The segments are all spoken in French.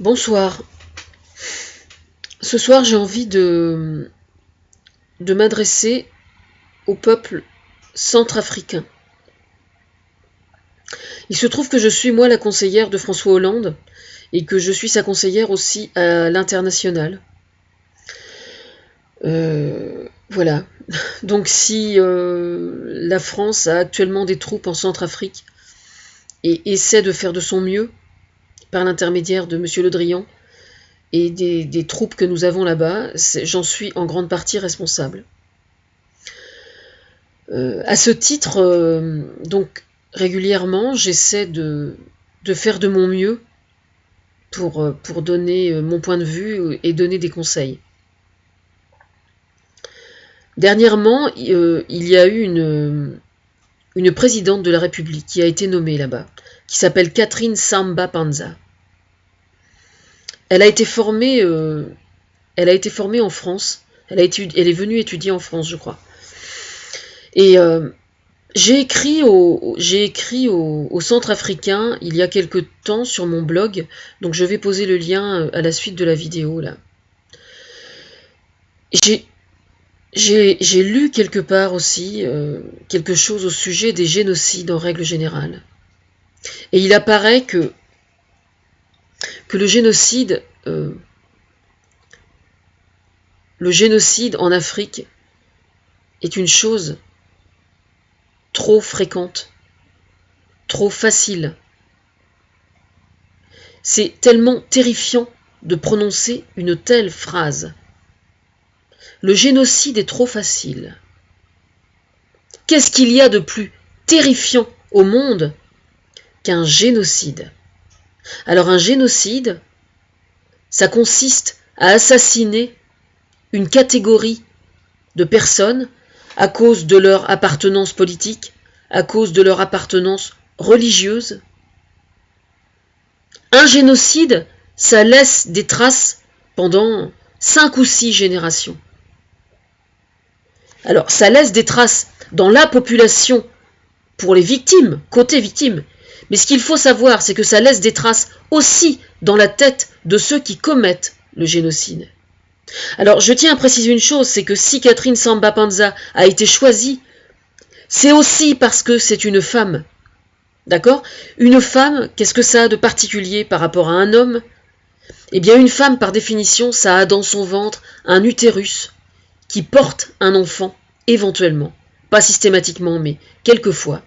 Bonsoir. Ce soir, j'ai envie de m'adresser au peuple centrafricain. Il se trouve que je suis, moi, la conseillère de François Hollande et que je suis sa conseillère aussi à l'international. Voilà. Donc si la France a actuellement des troupes en Centrafrique et essaie de faire de son mieux par l'intermédiaire de M. Le Drian et des troupes que nous avons là-bas, j'en suis en grande partie responsable. À ce titre, donc régulièrement, j'essaie de faire de mon mieux pour donner mon point de vue et donner des conseils. Dernièrement, il y a eu une présidente de la République qui a été nommée là-bas, qui s'appelle Catherine Samba Panza. Elle a été formée en France. Elle est venue étudier en France, je crois. Et j'ai écrit au Centrafricain il y a quelque temps sur mon blog, donc je vais poser le lien à la suite de la vidéo là. J'ai lu quelque part aussi quelque chose au sujet des génocides en règle générale. Et il apparaît que le génocide en Afrique est une chose trop fréquente, trop facile. C'est tellement terrifiant de prononcer une telle phrase. Le génocide est trop facile. Qu'est-ce qu'il y a de plus terrifiant au monde qu'un génocide ? Alors un génocide, ça consiste à assassiner une catégorie de personnes à cause de leur appartenance politique, à cause de leur appartenance religieuse. Un génocide, ça laisse des traces pendant 5 ou 6 générations. Alors, ça laisse des traces dans la population pour les victimes, côté victimes. Mais ce qu'il faut savoir, c'est que ça laisse des traces aussi dans la tête de ceux qui commettent le génocide. Alors, je tiens à préciser une chose, c'est que si Catherine Samba Panza a été choisie, c'est aussi parce que c'est une femme. D'accord ? Une femme, qu'est-ce que ça a de particulier par rapport à un homme ? Eh bien, une femme, par définition, ça a dans son ventre un utérus qui porte un enfant, éventuellement. Pas systématiquement, mais quelquefois.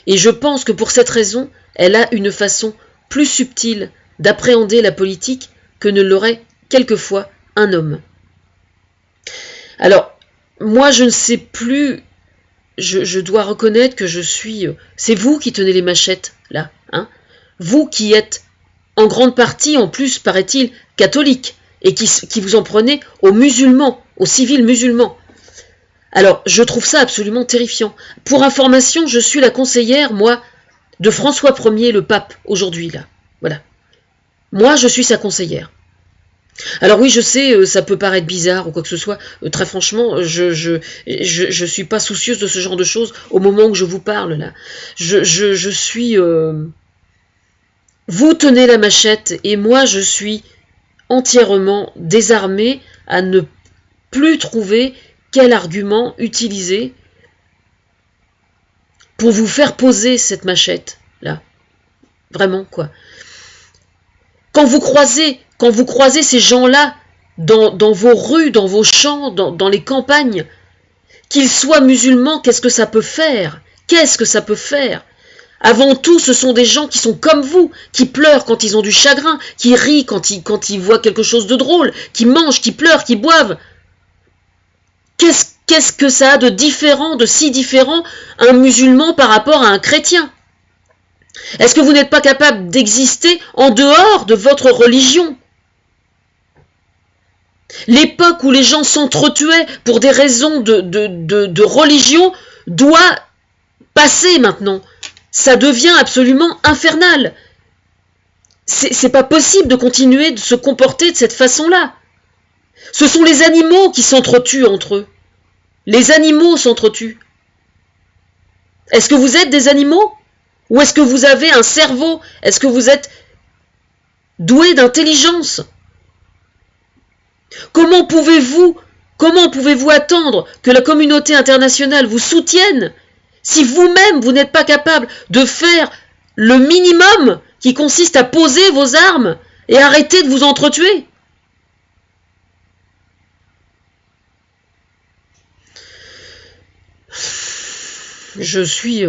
Et je pense que pour cette raison, elle a une façon plus subtile d'appréhender la politique que ne l'aurait quelquefois un homme. Alors, moi je ne sais plus, je dois reconnaître que je suis... C'est vous qui tenez les machettes, là, hein ? Vous qui êtes en grande partie, en plus, paraît-il, catholique, et qui vous en prenez aux musulmans, aux civils musulmans. Alors, je trouve ça absolument terrifiant. Pour information, je suis la conseillère, moi, de François Ier, le pape, aujourd'hui, là. Voilà. Moi, je suis sa conseillère. Alors oui, je sais, ça peut paraître bizarre ou quoi que ce soit. Très franchement, je suis pas soucieuse de ce genre de choses au moment où je vous parle, là. Je suis... Vous tenez la machette et moi, je suis entièrement désarmée à ne plus trouver quel argument utiliser pour vous faire poser cette machette là. Vraiment quoi. Quand vous croisez ces gens-là dans vos rues, dans vos champs, dans les campagnes, qu'ils soient musulmans, qu'est-ce que ça peut faire ? Qu'est-ce que ça peut faire ? Avant tout, ce sont des gens qui sont comme vous, qui pleurent quand ils ont du chagrin, qui rient quand ils voient quelque chose de drôle, qui mangent, qui pleurent, qui boivent. Qu'est-ce que ça a de différent, de si différent, un musulman par rapport à un chrétien ? Est-ce que vous n'êtes pas capable d'exister en dehors de votre religion ? L'époque où les gens s'entretuaient pour des raisons de religion doit passer maintenant. Ça devient absolument infernal. C'est pas possible de continuer de se comporter de cette façon-là. Ce sont les animaux qui s'entretuent entre eux. Les animaux s'entretuent. Est-ce que vous êtes des animaux ? Ou est-ce que vous avez un cerveau ? Est-ce que vous êtes doués d'intelligence. Comment pouvez-vous attendre que la communauté internationale vous soutienne si vous-même vous n'êtes pas capable de faire le minimum qui consiste à poser vos armes et arrêter de vous entretuer? Je suis